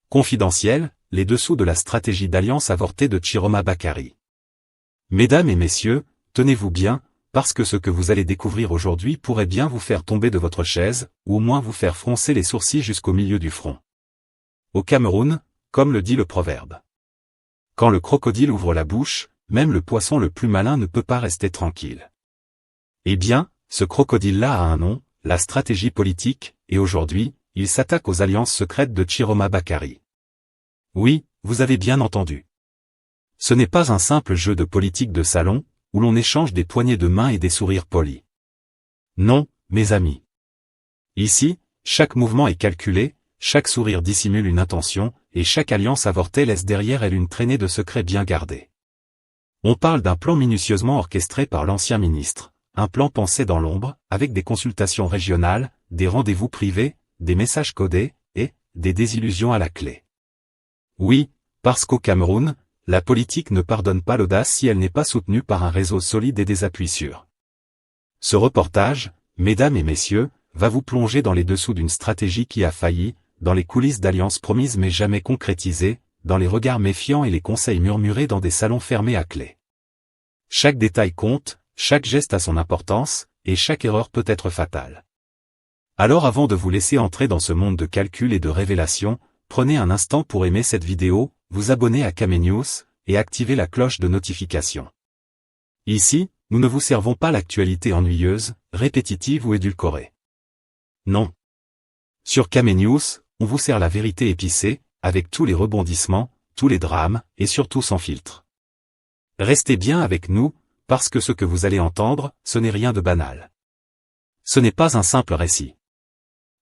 Confidentiel, les dessous de la stratégie d'alliance avortée de Chiroma Bakary. Mesdames et messieurs, tenez-vous bien, parce que ce que vous allez découvrir aujourd'hui pourrait bien vous faire tomber de votre chaise, ou au moins vous faire froncer les sourcils jusqu'au milieu du front. Au Cameroun, comme le dit le proverbe. Quand le crocodile ouvre la bouche, même le poisson le plus malin ne peut pas rester tranquille. Eh bien, ce crocodile-là a un nom, la stratégie politique, et aujourd'hui, il s'attaque aux alliances secrètes de Chiroma Bakary. Oui, vous avez bien entendu. Ce n'est pas un simple jeu de politique de salon, où l'on échange des poignées de main et des sourires polis. Non, mes amis. Ici, chaque mouvement est calculé, chaque sourire dissimule une intention, et chaque alliance avortée laisse derrière elle une traînée de secrets bien gardés. On parle d'un plan minutieusement orchestré par l'ancien ministre, un plan pensé dans l'ombre, avec des consultations régionales, des rendez-vous privés, des messages codés, et des désillusions à la clé. Oui, parce qu'au Cameroun, la politique ne pardonne pas l'audace si elle n'est pas soutenue par un réseau solide et des appuis sûrs. Ce reportage, mesdames et messieurs, va vous plonger dans les dessous d'une stratégie qui a failli, dans les coulisses d'alliances promises mais jamais concrétisées, dans les regards méfiants et les conseils murmurés dans des salons fermés à clé. Chaque détail compte, chaque geste a son importance, et chaque erreur peut être fatale. Alors avant de vous laisser entrer dans ce monde de calcul et de révélation, prenez un instant pour aimer cette vidéo, vous abonner à Kamenews, et activer la cloche de notification. Ici, nous ne vous servons pas l'actualité ennuyeuse, répétitive ou édulcorée. Non. Sur Kamenews, on vous sert la vérité épicée, avec tous les rebondissements, tous les drames, et surtout sans filtre. Restez bien avec nous, parce que ce que vous allez entendre, ce n'est rien de banal. Ce n'est pas un simple récit.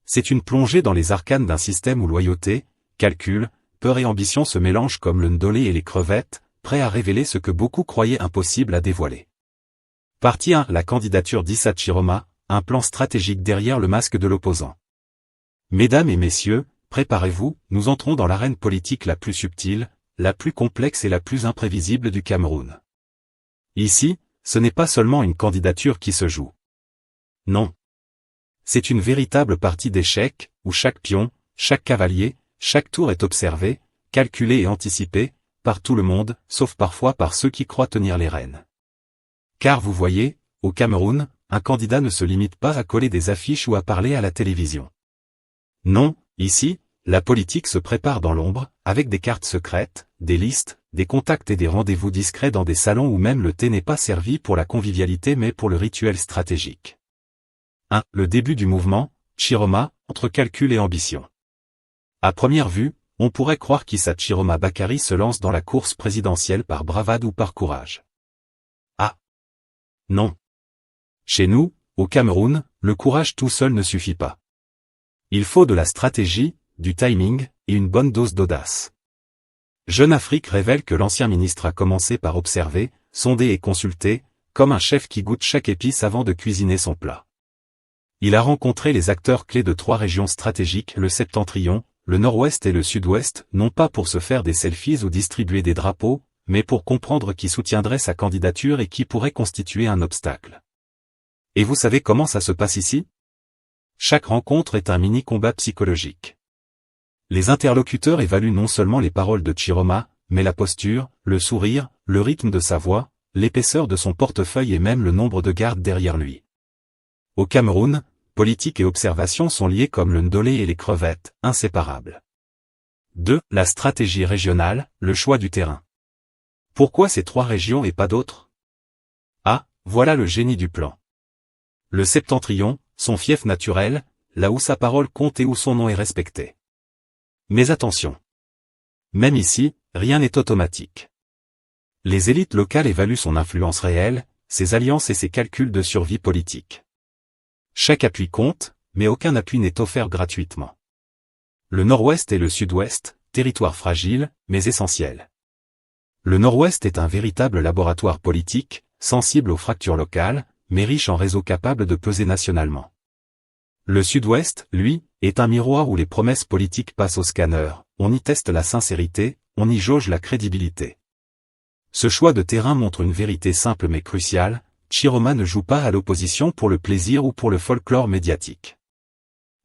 C'est une plongée dans les arcanes d'un système où loyauté, calcul, peur et ambition se mélangent comme le ndolé et les crevettes, prêts à révéler ce que beaucoup croyaient impossible à dévoiler. Partie 1. La candidature d'Issa Chiroma, un plan stratégique derrière le masque de l'opposant. Mesdames et messieurs, préparez-vous, nous entrons dans l'arène politique la plus subtile, la plus complexe et la plus imprévisible du Cameroun. Ici, ce n'est pas seulement une candidature qui se joue. Non. C'est une véritable partie d'échecs, où chaque pion, chaque cavalier, chaque tour est observé, calculé et anticipé, par tout le monde, sauf parfois par ceux qui croient tenir les rênes. Car vous voyez, au Cameroun, un candidat ne se limite pas à coller des affiches ou à parler à la télévision. Non, ici, la politique se prépare dans l'ombre, avec des cartes secrètes, des listes, des contacts et des rendez-vous discrets dans des salons où même le thé n'est pas servi pour la convivialité mais pour le rituel stratégique. 1. Le début du mouvement, Chiroma, entre calcul et ambition. À première vue, on pourrait croire qu'Issa Chiroma Bakary se lance dans la course présidentielle par bravade ou par courage. Ah! Non. Chez nous, au Cameroun, le courage tout seul ne suffit pas. Il faut de la stratégie, du timing, et une bonne dose d'audace. Jeune Afrique révèle que l'ancien ministre a commencé par observer, sonder et consulter, comme un chef qui goûte chaque épice avant de cuisiner son plat. Il a rencontré les acteurs clés de 3 régions stratégiques, le Septentrion, le Nord-Ouest et le Sud-Ouest, non pas pour se faire des selfies ou distribuer des drapeaux, mais pour comprendre qui soutiendrait sa candidature et qui pourrait constituer un obstacle. Et vous savez comment ça se passe ici? Chaque rencontre est un mini-combat psychologique. Les interlocuteurs évaluent non seulement les paroles de Chiroma, mais la posture, le sourire, le rythme de sa voix, l'épaisseur de son portefeuille et même le nombre de gardes derrière lui. Au Cameroun, politique et observation sont liés comme le ndolé et les crevettes, inséparables. 2. La stratégie régionale, le choix du terrain. Pourquoi ces 3 régions et pas d'autres? Ah, voilà le génie du plan. Le Septentrion, son fief naturel, là où sa parole compte et où son nom est respecté. Mais attention. Même ici, rien n'est automatique. Les élites locales évaluent son influence réelle, ses alliances et ses calculs de survie politique. Chaque appui compte, mais aucun appui n'est offert gratuitement. Le Nord-Ouest et le Sud-Ouest, territoire fragile, mais essentiel. Le Nord-Ouest est un véritable laboratoire politique, sensible aux fractures locales, mais riche en réseaux capables de peser nationalement. Le Sud-Ouest, lui, est un miroir où les promesses politiques passent au scanner, on y teste la sincérité, on y jauge la crédibilité. Ce choix de terrain montre une vérité simple mais cruciale, Chiroma ne joue pas à l'opposition pour le plaisir ou pour le folklore médiatique.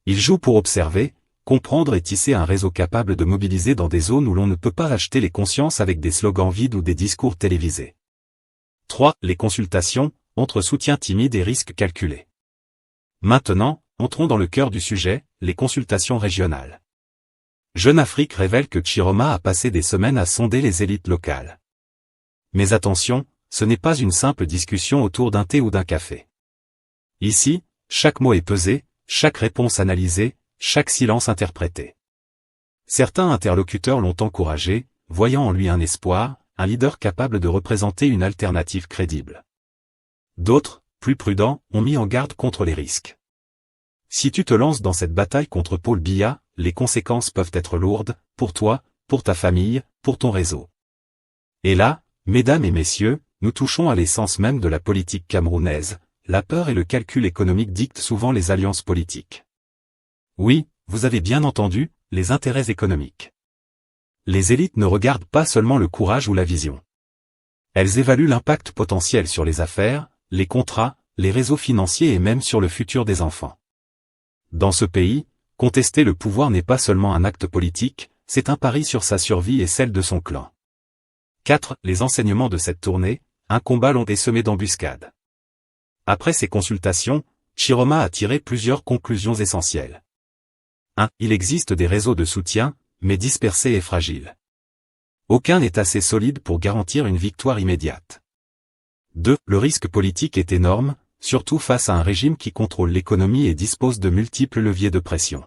Il joue pour observer, comprendre et tisser un réseau capable de mobiliser dans des zones où l'on ne peut pas acheter les consciences avec des slogans vides ou des discours télévisés. 3. Les consultations, entre soutien timide et risques calculés. Maintenant, entrons dans le cœur du sujet, les consultations régionales. Jeune Afrique révèle que Chiroma a passé des semaines à sonder les élites locales. Mais attention, ce n'est pas une simple discussion autour d'un thé ou d'un café. Ici, chaque mot est pesé, chaque réponse analysée, chaque silence interprété. Certains interlocuteurs l'ont encouragé, voyant en lui un espoir, un leader capable de représenter une alternative crédible. D'autres, plus prudents, ont mis en garde contre les risques. Si tu te lances dans cette bataille contre Paul Biya, les conséquences peuvent être lourdes, pour toi, pour ta famille, pour ton réseau. Et là, mesdames et messieurs, nous touchons à l'essence même de la politique camerounaise. La peur et le calcul économique dictent souvent les alliances politiques. Oui, vous avez bien entendu, les intérêts économiques. Les élites ne regardent pas seulement le courage ou la vision. Elles évaluent l'impact potentiel sur les affaires, les contrats, les réseaux financiers et même sur le futur des enfants. Dans ce pays, contester le pouvoir n'est pas seulement un acte politique, c'est un pari sur sa survie et celle de son clan. 4. Les enseignements de cette tournée, un combat long et semé d'embuscades. Après ces consultations, Chiroma a tiré plusieurs conclusions essentielles. 1. Il existe des réseaux de soutien, mais dispersés et fragiles. Aucun n'est assez solide pour garantir une victoire immédiate. 2. Le risque politique est énorme, surtout face à un régime qui contrôle l'économie et dispose de multiples leviers de pression.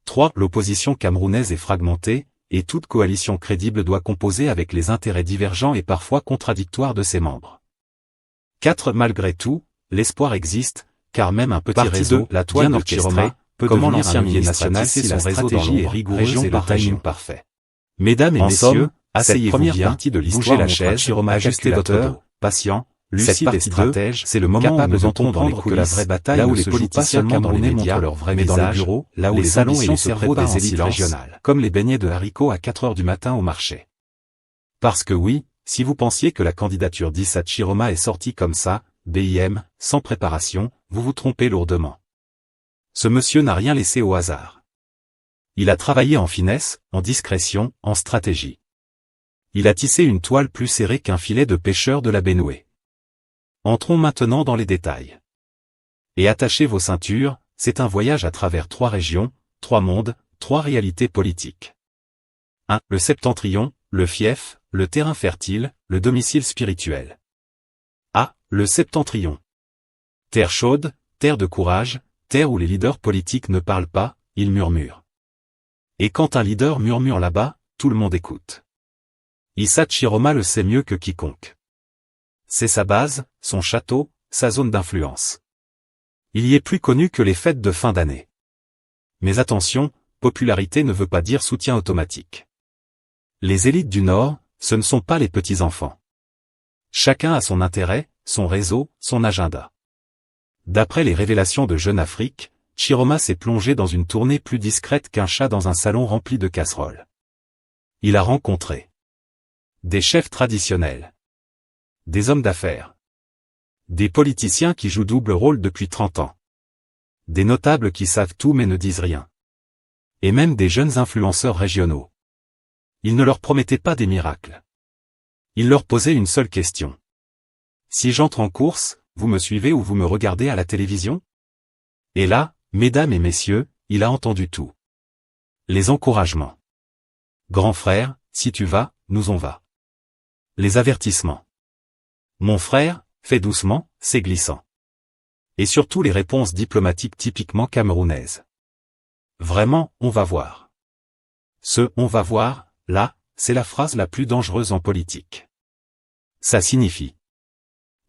3. L'opposition camerounaise est fragmentée, et toute coalition crédible doit composer avec les intérêts divergents et parfois contradictoires de ses membres. 4. Malgré tout, l'espoir existe, car même un petit réseau, la toile de Chiroma, peut devenir un levier national si la stratégie est rigoureuse et le timing parfait. Mesdames et messieurs, asseyez-vous bien, bougez la chaise, ajustez votre dos, patient, lucide et stratège, c'est le moment où nous entendons que la vraie bataille là où les politiciens camerounais montrent leur vrai visage, dans les bureaux, là où les salons et les cerveaux des élites régionales, comme les beignets de haricots à 4 heures du matin au marché. Parce que oui, si vous pensiez que la candidature d'Issa Chiroma est sortie comme ça, BIM, sans préparation, vous vous trompez lourdement. Ce monsieur n'a rien laissé au hasard. Il a travaillé en finesse, en discrétion, en stratégie. Il a tissé une toile plus serrée qu'un filet de pêcheur de la Benoué. Entrons maintenant dans les détails. Et attachez vos ceintures, c'est un voyage à travers 3 régions, 3 mondes, 3 réalités politiques. 1. Le septentrion, le fief, le terrain fertile, le domicile spirituel. A. Le septentrion. Terre chaude, terre de courage, terre où les leaders politiques ne parlent pas, ils murmurent. Et quand un leader murmure là-bas, tout le monde écoute. Issa Chiroma le sait mieux que quiconque. C'est sa base, son château, sa zone d'influence. Il y est plus connu que les fêtes de fin d'année. Mais attention, popularité ne veut pas dire soutien automatique. Les élites du Nord, ce ne sont pas les petits-enfants. Chacun a son intérêt, son réseau, son agenda. D'après les révélations de Jeune Afrique, Chiroma s'est plongé dans une tournée plus discrète qu'un chat dans un salon rempli de casseroles. Il a rencontré des chefs traditionnels, des hommes d'affaires, des politiciens qui jouent double rôle depuis 30 ans, des notables qui savent tout mais ne disent rien, et même des jeunes influenceurs régionaux. Il ne leur promettait pas des miracles. Il leur posait une seule question. Si j'entre en course, vous me suivez ou vous me regardez à la télévision? Et là, mesdames et messieurs, il a entendu tout. Les encouragements. Grand frère, si tu vas, nous on va. Les avertissements. Mon frère, fais doucement, c'est glissant. Et surtout les réponses diplomatiques typiquement camerounaises. Vraiment, on va voir. Ce « on va voir », là, c'est la phrase la plus dangereuse en politique. Ça signifie: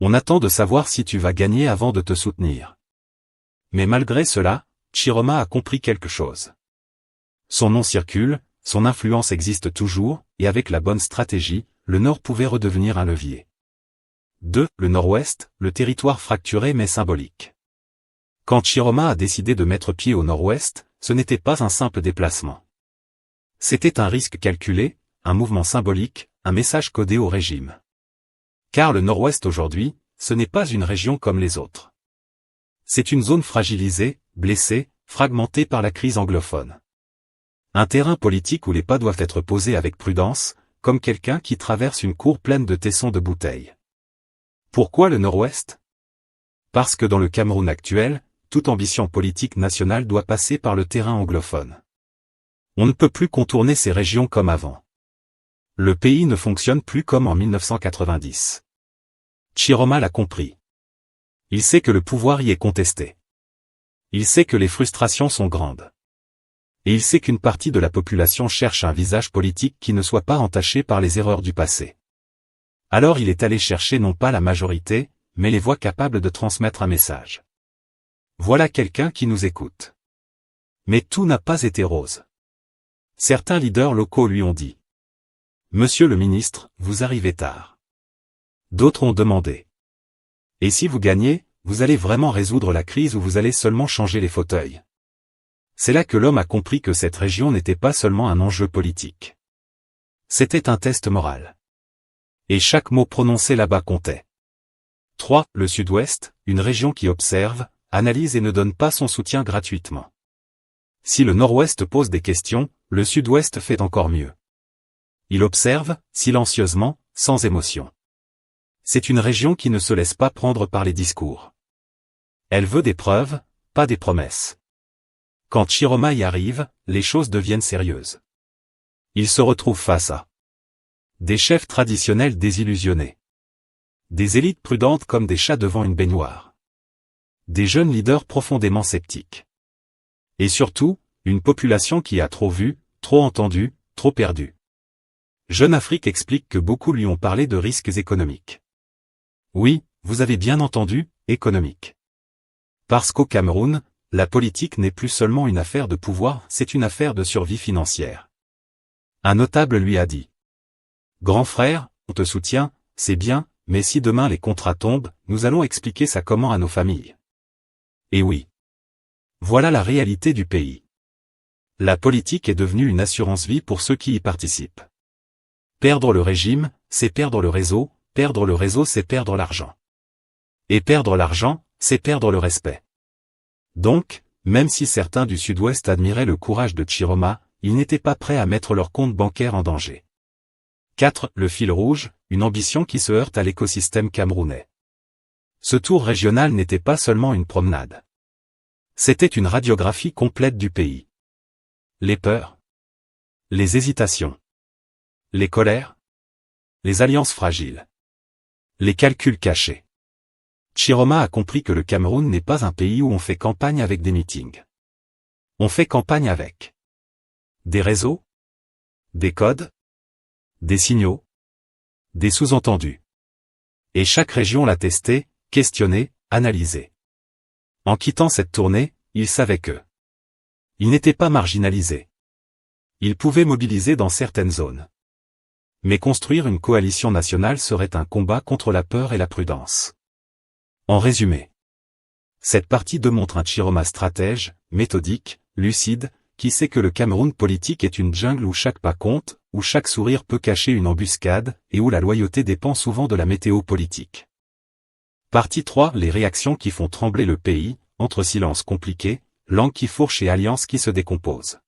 on attend de savoir si tu vas gagner avant de te soutenir. Mais malgré cela, Chiroma a compris quelque chose. Son nom circule, son influence existe toujours, et avec la bonne stratégie, le Nord pouvait redevenir un levier. 2. Le Nord-Ouest, le territoire fracturé mais symbolique. Quand Chiroma a décidé de mettre pied au Nord-Ouest, ce n'était pas un simple déplacement. C'était un risque calculé, un mouvement symbolique, un message codé au régime. Car le Nord-Ouest aujourd'hui, ce n'est pas une région comme les autres. C'est une zone fragilisée, blessée, fragmentée par la crise anglophone. Un terrain politique où les pas doivent être posés avec prudence, comme quelqu'un qui traverse une cour pleine de tessons de bouteilles. Pourquoi le Nord-Ouest? Parce que dans le Cameroun actuel, toute ambition politique nationale doit passer par le terrain anglophone. On ne peut plus contourner ces régions comme avant. Le pays ne fonctionne plus comme en 1990. Chiroma l'a compris. Il sait que le pouvoir y est contesté. Il sait que les frustrations sont grandes. Et il sait qu'une partie de la population cherche un visage politique qui ne soit pas entaché par les erreurs du passé. Alors il est allé chercher non pas la majorité, mais les voix capables de transmettre un message. Voilà quelqu'un qui nous écoute. Mais tout n'a pas été rose. Certains leaders locaux lui ont dit: Monsieur le ministre, vous arrivez tard. D'autres ont demandé: Et si vous gagnez, vous allez vraiment résoudre la crise ou vous allez seulement changer les fauteuils? C'est là que l'homme a compris que cette région n'était pas seulement un enjeu politique. C'était un test moral. Et chaque mot prononcé là-bas comptait. 3. Le Sud-Ouest, une région qui observe, analyse et ne donne pas son soutien gratuitement. Si le Nord-Ouest pose des questions, le Sud-Ouest fait encore mieux. Il observe, silencieusement, sans émotion. C'est une région qui ne se laisse pas prendre par les discours. Elle veut des preuves, pas des promesses. Quand Chiroma y arrive, les choses deviennent sérieuses. Il se retrouve face à des chefs traditionnels désillusionnés. Des élites prudentes comme des chats devant une baignoire. Des jeunes leaders profondément sceptiques. Et surtout, une population qui a trop vu, trop entendu, trop perdu. Jeune Afrique explique que beaucoup lui ont parlé de risques économiques. Oui, vous avez bien entendu, économiques. Parce qu'au Cameroun, la politique n'est plus seulement une affaire de pouvoir, c'est une affaire de survie financière. Un notable lui a dit: Grand frère, on te soutient, c'est bien, mais si demain les contrats tombent, nous allons expliquer ça comment à nos familles. Et oui. Voilà la réalité du pays. La politique est devenue une assurance-vie pour ceux qui y participent. Perdre le régime, c'est perdre le réseau c'est perdre l'argent. Et perdre l'argent, c'est perdre le respect. Donc, même si certains du Sud-Ouest admiraient le courage de Chiroma, ils n'étaient pas prêts à mettre leur compte bancaire en danger. 4. Le fil rouge, une ambition qui se heurte à l'écosystème camerounais. Ce tour régional n'était pas seulement une promenade. C'était une radiographie complète du pays. Les peurs, les hésitations, les colères, les alliances fragiles, les calculs cachés. Chiroma a compris que le Cameroun n'est pas un pays où on fait campagne avec des meetings. On fait campagne avec des réseaux, des codes, des signaux, des sous-entendus. Et chaque région l'a testé, questionné, analysé. En quittant cette tournée, il savait que il n'était pas marginalisé. Il pouvait mobiliser dans certaines zones. Mais construire une coalition nationale serait un combat contre la peur et la prudence. En résumé, cette partie 2 montre un Chiroma stratège, méthodique, lucide, qui sait que le Cameroun politique est une jungle où chaque pas compte, où chaque sourire peut cacher une embuscade, et où la loyauté dépend souvent de la météo politique. Partie 3. Les réactions qui font trembler le pays, entre silence compliqué, langue qui fourche et alliance qui se décompose.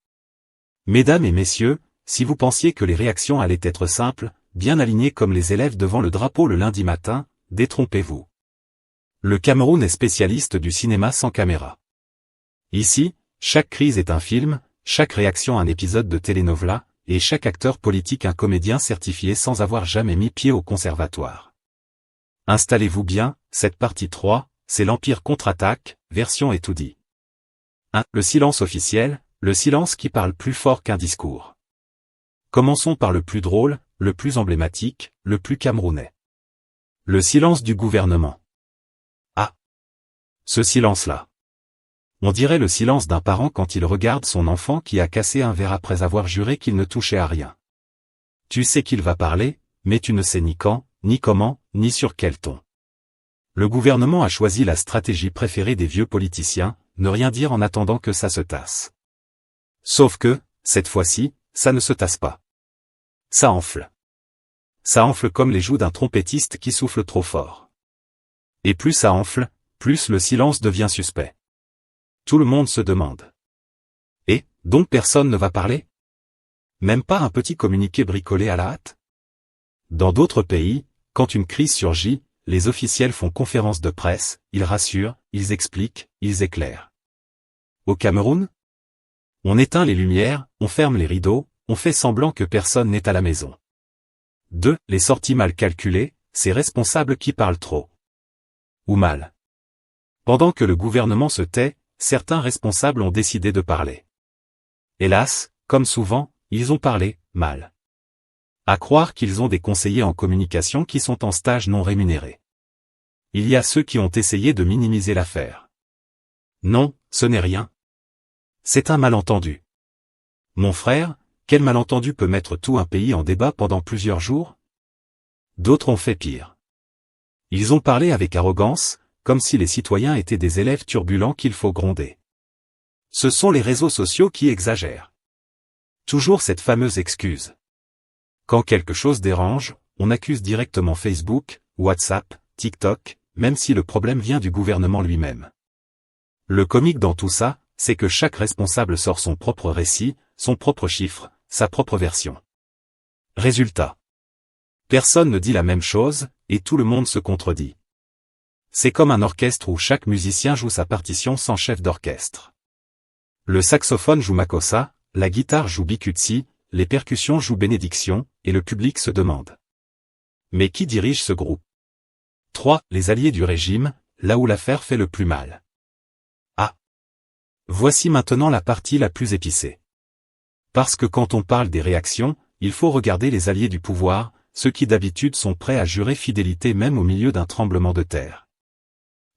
Mesdames et messieurs, si vous pensiez que les réactions allaient être simples, bien alignées comme les élèves devant le drapeau le lundi matin, détrompez-vous. Le Cameroun est spécialiste du cinéma sans caméra. Ici, chaque crise est un film, chaque réaction un épisode de telenovela, et chaque acteur politique un comédien certifié sans avoir jamais mis pied au conservatoire. Installez-vous bien, cette partie 3, c'est l'Empire contre-attaque, version et tout dit. 1. Le silence officiel, le silence qui parle plus fort qu'un discours. Commençons par le plus drôle, le plus emblématique, le plus camerounais. Le silence du gouvernement. Ah! Ce silence-là. On dirait le silence d'un parent quand il regarde son enfant qui a cassé un verre après avoir juré qu'il ne touchait à rien. Tu sais qu'il va parler, mais tu ne sais ni quand, ni comment, ni sur quel ton. Le gouvernement a choisi la stratégie préférée des vieux politiciens, ne rien dire en attendant que ça se tasse. Sauf que, cette fois-ci, ça ne se tasse pas. Ça enfle. Ça enfle comme les joues d'un trompettiste qui souffle trop fort. Et plus ça enfle, plus le silence devient suspect. Tout le monde se demande. Et, donc personne ne va parler ? Même pas un petit communiqué bricolé à la hâte? Dans d'autres pays, quand une crise surgit, les officiels font conférence de presse, ils rassurent, ils expliquent, ils éclairent. Au Cameroun? On éteint les lumières, on ferme les rideaux, on fait semblant que personne n'est à la maison. 2. Les sorties mal calculées, ces responsables qui parlent trop. Ou mal. Pendant que le gouvernement se tait, certains responsables ont décidé de parler. Hélas, comme souvent, ils ont parlé mal. À croire qu'ils ont des conseillers en communication qui sont en stage non rémunéré. Il y a ceux qui ont essayé de minimiser l'affaire. Non, ce n'est rien. C'est un malentendu. Mon frère, quel malentendu peut mettre tout un pays en débat pendant plusieurs jours? D'autres ont fait pire. Ils ont parlé avec arrogance, comme si les citoyens étaient des élèves turbulents qu'il faut gronder. Ce sont les réseaux sociaux qui exagèrent. Toujours cette fameuse excuse. Quand quelque chose dérange, on accuse directement Facebook, WhatsApp, TikTok, même si le problème vient du gouvernement lui-même. Le comique dans tout ça, c'est que chaque responsable sort son propre récit, son propre chiffre, sa propre version. Résultat. Personne ne dit la même chose, et tout le monde se contredit. C'est comme un orchestre où chaque musicien joue sa partition sans chef d'orchestre. Le saxophone joue Makossa, la guitare joue Bikutsi, les percussions jouent Bénédiction, et le public se demande. Mais qui dirige ce groupe? 3. Les alliés du régime, là où l'affaire fait le plus mal. Ah. Voici maintenant la partie la plus épicée. Parce que quand on parle des réactions, il faut regarder les alliés du pouvoir, ceux qui d'habitude sont prêts à jurer fidélité même au milieu d'un tremblement de terre.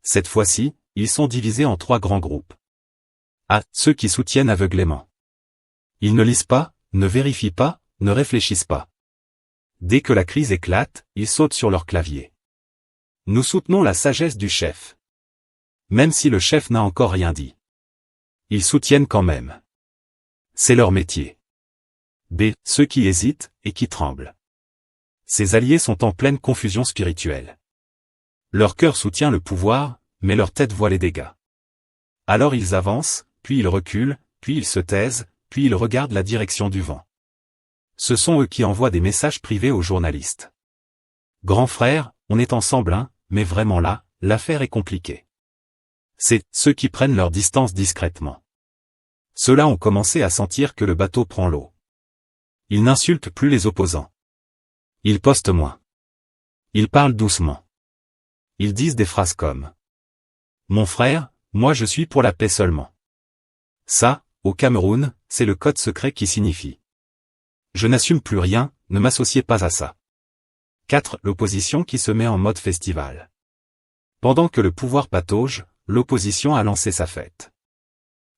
Cette fois-ci, ils sont divisés en 3 grands groupes. A. Ceux qui soutiennent aveuglément. Ils ne lisent pas, ne vérifient pas, ne réfléchissent pas. Dès que la crise éclate, ils sautent sur leur clavier. Nous soutenons la sagesse du chef. Même si le chef n'a encore rien dit. Ils soutiennent quand même. C'est leur métier. B. Ceux qui hésitent, et qui tremblent. Ces alliés sont en pleine confusion spirituelle. Leur cœur soutient le pouvoir, mais leur tête voit les dégâts. Alors ils avancent, puis ils reculent, puis ils se taisent, puis ils regardent la direction du vent. Ce sont eux qui envoient des messages privés aux journalistes. Grand frère, on est ensemble, hein, mais vraiment là, l'affaire est compliquée. C'est ceux qui prennent leur distance discrètement. Ceux-là ont commencé à sentir que le bateau prend l'eau. Ils n'insultent plus les opposants. Ils postent moins. Ils parlent doucement. Ils disent des phrases comme « Mon frère, moi je suis pour la paix seulement. » Ça, au Cameroun, c'est le code secret qui signifie « Je n'assume plus rien, ne m'associez pas à ça. » 4. L'opposition qui se met en mode festival. Pendant que le pouvoir patauge, l'opposition a lancé sa fête.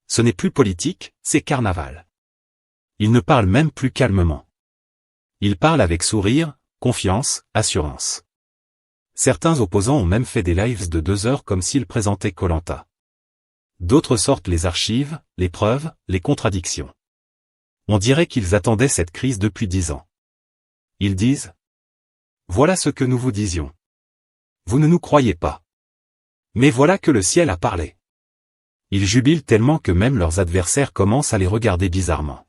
Ce n'est plus politique, c'est carnaval. Ils ne parlent même plus calmement. Ils parlent avec sourire, confiance, assurance. Certains opposants ont même fait des lives de 2 heures comme s'ils présentaient Koh-Lanta. D'autres sortent les archives, les preuves, les contradictions. On dirait qu'ils attendaient cette crise depuis 10 ans. Ils disent « Voilà ce que nous vous disions. Vous ne nous croyez pas. Mais voilà que le ciel a parlé. » Ils jubilent tellement que même leurs adversaires commencent à les regarder bizarrement.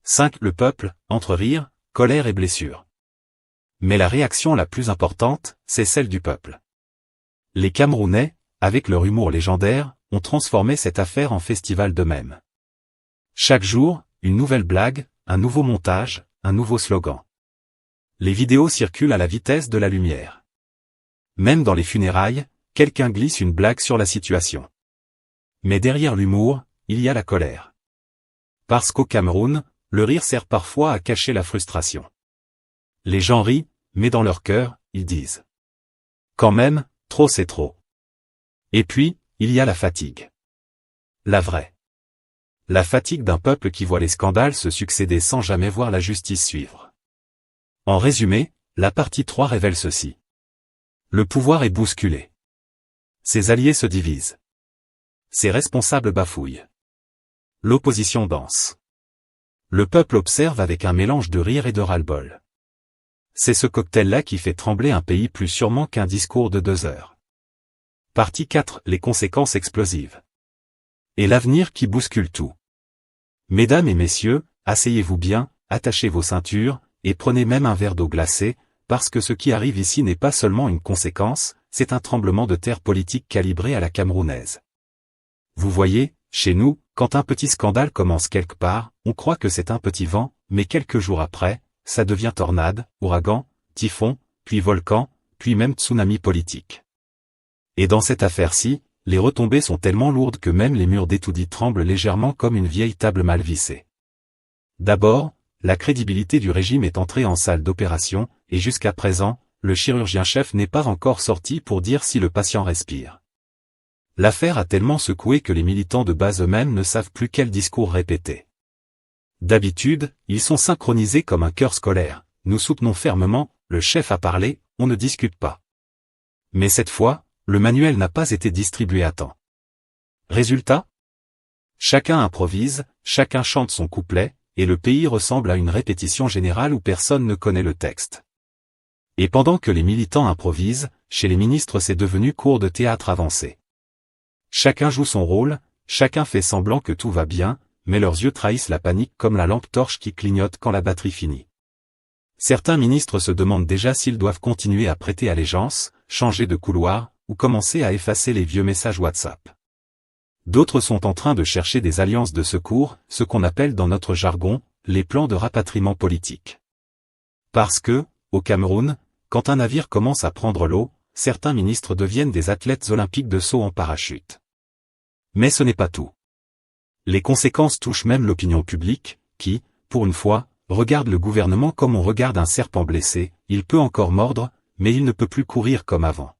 5. Le peuple, entre rire, colère et blessure. Mais la réaction la plus importante, c'est celle du peuple. Les Camerounais, avec leur humour légendaire, ont transformé cette affaire en festival d'eux-mêmes. Chaque jour, une nouvelle blague, un nouveau montage, un nouveau slogan. Les vidéos circulent à la vitesse de la lumière. Même dans les funérailles, quelqu'un glisse une blague sur la situation. Mais derrière l'humour, il y a la colère. Parce qu'au Cameroun, le rire sert parfois à cacher la frustration. Les gens rient, mais dans leur cœur, ils disent « Quand même, trop c'est trop. » Et puis, il y a la fatigue. La vraie. La fatigue d'un peuple qui voit les scandales se succéder sans jamais voir la justice suivre. En résumé, la partie 3 révèle ceci. Le pouvoir est bousculé. Ses alliés se divisent. Ses responsables bafouillent. L'opposition danse. Le peuple observe avec un mélange de rire et de ras-le-bol. C'est ce cocktail-là qui fait trembler un pays plus sûrement qu'un discours de 2 heures. Partie 4. Les conséquences explosives. Et l'avenir qui bouscule tout. Mesdames et messieurs, asseyez-vous bien, attachez vos ceintures, et prenez même un verre d'eau glacée, parce que ce qui arrive ici n'est pas seulement une conséquence, c'est un tremblement de terre politique calibré à la camerounaise. Vous voyez, chez nous, quand un petit scandale commence quelque part, on croit que c'est un petit vent, mais quelques jours après, ça devient tornade, ouragan, typhon, puis volcan, puis même tsunami politique. Et dans cette affaire-ci, les retombées sont tellement lourdes que même les murs d'étoudis tremblent légèrement comme une vieille table mal vissée. D'abord, la crédibilité du régime est entrée en salle d'opération, et jusqu'à présent, le chirurgien-chef n'est pas encore sorti pour dire si le patient respire. L'affaire a tellement secoué que les militants de base eux-mêmes ne savent plus quel discours répéter. D'habitude, ils sont synchronisés comme un chœur scolaire. Nous soutenons fermement, le chef a parlé, on ne discute pas. Mais cette fois, le manuel n'a pas été distribué à temps. Résultat ? Chacun improvise, chacun chante son couplet, et le pays ressemble à une répétition générale où personne ne connaît le texte. Et pendant que les militants improvisent, chez les ministres c'est devenu cours de théâtre avancé. Chacun joue son rôle, chacun fait semblant que tout va bien, mais leurs yeux trahissent la panique comme la lampe torche qui clignote quand la batterie finit. Certains ministres se demandent déjà s'ils doivent continuer à prêter allégeance, changer de couloir, ou commencer à effacer les vieux messages WhatsApp. D'autres sont en train de chercher des alliances de secours, ce qu'on appelle dans notre jargon, les plans de rapatriement politique. Parce que, au Cameroun, quand un navire commence à prendre l'eau, certains ministres deviennent des athlètes olympiques de saut en parachute. Mais ce n'est pas tout. Les conséquences touchent même l'opinion publique, qui, pour une fois, regarde le gouvernement comme on regarde un serpent blessé, il peut encore mordre, mais il ne peut plus courir comme avant.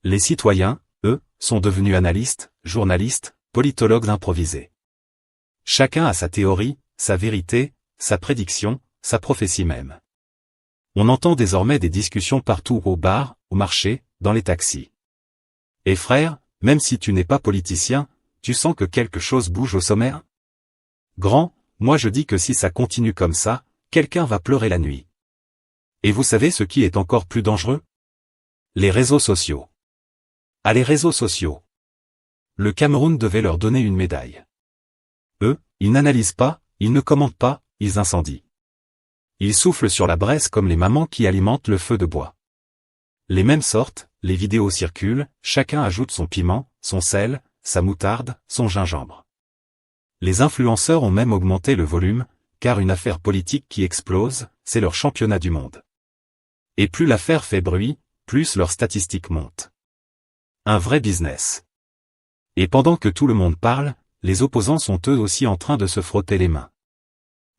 Les citoyens, eux, sont devenus analystes, journalistes, politologues improvisés. Chacun a sa théorie, sa vérité, sa prédiction, sa prophétie même. On entend désormais des discussions partout au bar, au marché, dans les taxis. Et frère, même si tu n'es pas politicien, tu sens que quelque chose bouge au sommet ? Grand, moi je dis que si ça continue comme ça, quelqu'un va pleurer la nuit. Et vous savez ce qui est encore plus dangereux ? Les réseaux sociaux. Ah, les réseaux sociaux. Le Cameroun devait leur donner une médaille. Eux, ils n'analysent pas, ils ne commentent pas, ils incendient. Ils soufflent sur la braise comme les mamans qui alimentent le feu de bois. Les mêmes sortes, les vidéos circulent, chacun ajoute son piment, son sel, sa moutarde, son gingembre. Les influenceurs ont même augmenté le volume, car une affaire politique qui explose, c'est leur championnat du monde. Et plus l'affaire fait bruit, plus leurs statistiques montent. Un vrai business. Et pendant que tout le monde parle, les opposants sont eux aussi en train de se frotter les mains.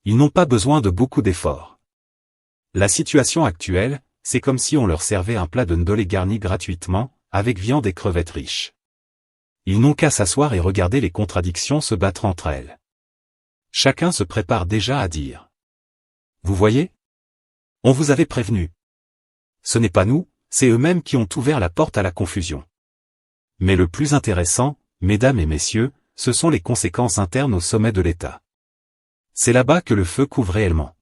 Ils n'ont pas besoin de beaucoup d'efforts. La situation actuelle, c'est comme si on leur servait un plat de ndolé garni gratuitement, avec viande et crevettes riches. Ils n'ont qu'à s'asseoir et regarder les contradictions se battre entre elles. Chacun se prépare déjà à dire. Vous voyez ? On vous avait prévenu. Ce n'est pas nous, c'est eux-mêmes qui ont ouvert la porte à la confusion. Mais le plus intéressant, mesdames et messieurs, ce sont les conséquences internes au sommet de l'État. C'est là-bas que le feu couvre réellement.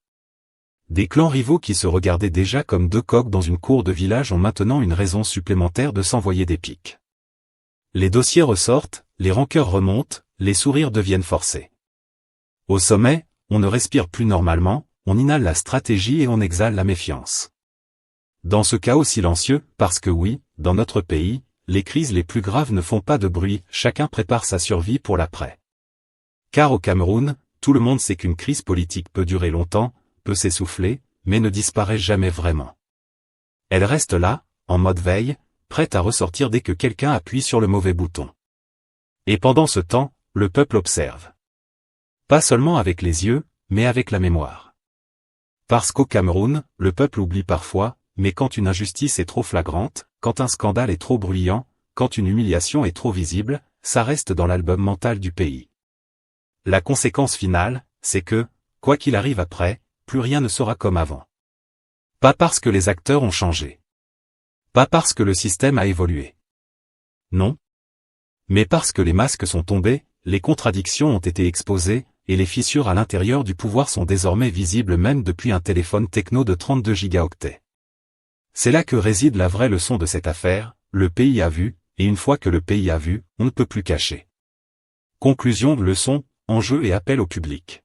Des clans rivaux qui se regardaient déjà comme deux coqs dans une cour de village ont maintenant une raison supplémentaire de s'envoyer des piques. Les dossiers ressortent, les rancœurs remontent, les sourires deviennent forcés. Au sommet, on ne respire plus normalement, on inhale la stratégie et on exhale la méfiance. Dans ce chaos silencieux, parce que oui, dans notre pays, les crises les plus graves ne font pas de bruit, chacun prépare sa survie pour l'après. Car au Cameroun, tout le monde sait qu'une crise politique peut durer longtemps, peut s'essouffler, mais ne disparaît jamais vraiment. Elle reste là, en mode veille, prête à ressortir dès que quelqu'un appuie sur le mauvais bouton. Et pendant ce temps, le peuple observe. Pas seulement avec les yeux, mais avec la mémoire. Parce qu'au Cameroun, le peuple oublie parfois, mais quand une injustice est trop flagrante, quand un scandale est trop bruyant, quand une humiliation est trop visible, ça reste dans l'album mental du pays. La conséquence finale, c'est que, quoi qu'il arrive après, plus rien ne sera comme avant. Pas parce que les acteurs ont changé. Pas parce que le système a évolué. Non. Mais parce que les masques sont tombés, les contradictions ont été exposées, et les fissures à l'intérieur du pouvoir sont désormais visibles même depuis un téléphone techno de 32 gigaoctets. C'est là que réside la vraie leçon de cette affaire, le pays a vu, et une fois que le pays a vu, on ne peut plus cacher. Conclusion de leçon, enjeu et appel au public.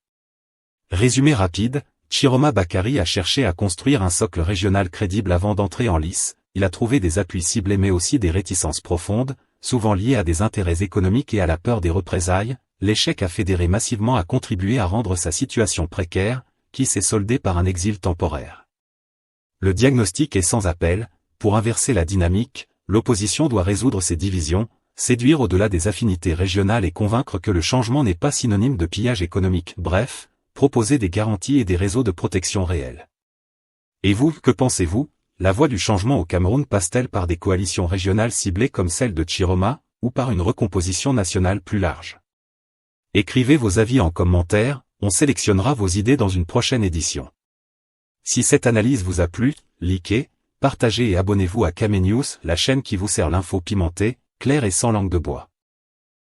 Résumé rapide, Chiroma Bakary a cherché à construire un socle régional crédible avant d'entrer en lice. Il a trouvé des appuis ciblés mais aussi des réticences profondes, souvent liées à des intérêts économiques et à la peur des représailles. L'échec à fédérer massivement a contribué à rendre sa situation précaire, qui s'est soldée par un exil temporaire. Le diagnostic est sans appel. Pour inverser la dynamique, l'opposition doit résoudre ses divisions, séduire au-delà des affinités régionales et convaincre que le changement n'est pas synonyme de pillage économique. Bref, proposer des garanties et des réseaux de protection réels. Et vous, que pensez-vous? La voie du changement au Cameroun passe-t-elle par des coalitions régionales ciblées comme celle de Chiroma, ou par une recomposition nationale plus large? Écrivez vos avis en commentaire, on sélectionnera vos idées dans une prochaine édition. Si cette analyse vous a plu, likez, partagez et abonnez-vous à Kame News, la chaîne qui vous sert l'info pimentée, claire et sans langue de bois.